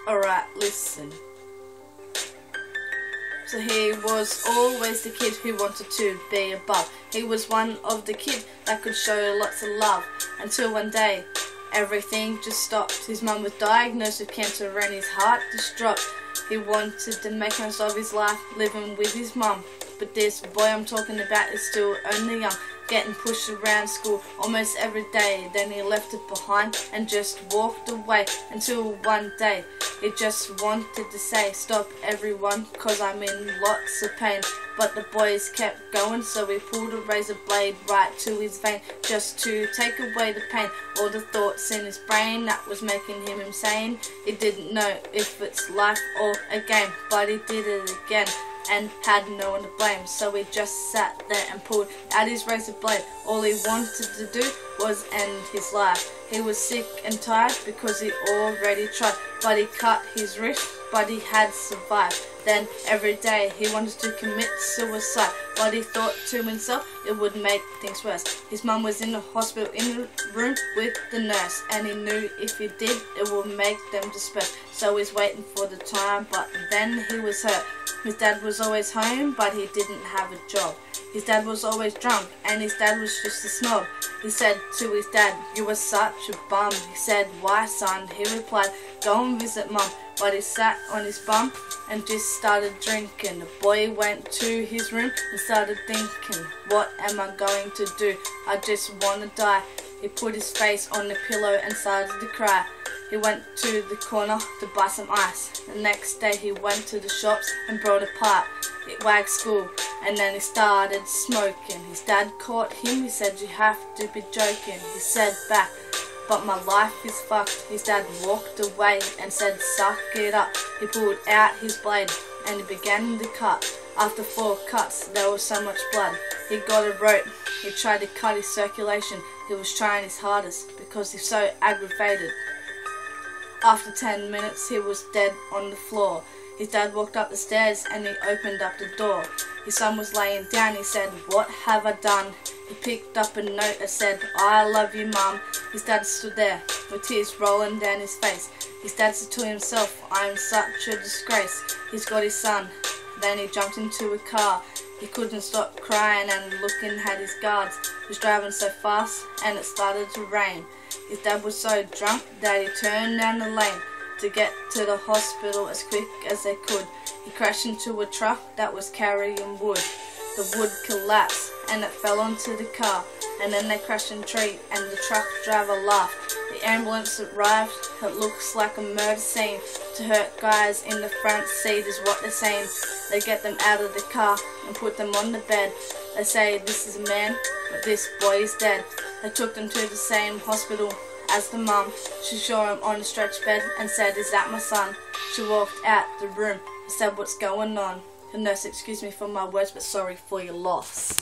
Alright, listen. So he was always the kid who wanted to be above. He was one of the kids that could show lots of love. Until one day, everything just stopped. His mum was diagnosed with cancer and his heart just dropped. He wanted to make most of his life living with his mum. But this boy I'm talking about is still only young, getting pushed around school almost every day. Then he left it behind and just walked away until one day he just wanted to say, "Stop everyone, cause I'm in lots of pain." But the boys kept going, so he pulled a razor blade right to his vein, just to take away the pain, all the thoughts in his brain that was making him insane. He didn't know if it's life or a game, but he did it again and had no one to blame. So he just sat there and pulled out his razor blade. All he wanted to do was end his life. He was sick and tired because he already tried, but he cut his wrist, but he had survived. Then every day he wanted to commit suicide, but he thought to himself it would make things worse. His mum was in the hospital in the room with the nurse, and he knew if he did it would make them disperse. So he's waiting for the time, but then he was hurt. His dad was always home, but he didn't have a job. His dad was always drunk, and his dad was just a snob. He said to his dad, "You were such a bum." He said, "Why, son?" He replied, "Go and visit mum." But he sat on his bum and just started drinking. The boy went to his room and started thinking, "What am I going to do? I just want to die." He put his face on the pillow and started to cry. He went to the corner to buy some ice. The next day he went to the shops and brought a pipe. It wagged school, and then he started smoking. His dad caught him. He said, "You have to be joking." He said back, "But my life is fucked." His dad walked away and said, "Suck it up." He pulled out his blade and he began to cut. After 4 cuts, there was so much blood. He got a rope. He tried to cut his circulation. He was trying his hardest because he's so aggravated. After 10 minutes, he was dead on the floor. His dad walked up the stairs and he opened up the door. His son was laying down. He said, "What have I done?" He picked up a note that said, "I love you, Mum." His dad stood there with tears rolling down his face. His dad said to himself, "I am such a disgrace." He's got his son. Then he jumped into a car. He couldn't stop crying and looking at his guards. He was driving so fast and it started to rain. His dad was so drunk that he turned down the lane to get to the hospital as quick as they could. He crashed into a truck that was carrying wood. The wood collapsed and it fell onto the car, and then they crashed in a tree and the truck driver laughed. The ambulance arrived. It looks like a murder scene. To hurt guys in the front seat is what they're saying. They get them out of the car and put them on the bed. They say, "This is a man, but this boy is dead." They took them to the same hospital as the mum. She saw him on a stretch bed and said, "Is that my son?" She walked out the room and said, "What's going on?" The nurse, "Excuse me for my words, but sorry for your loss."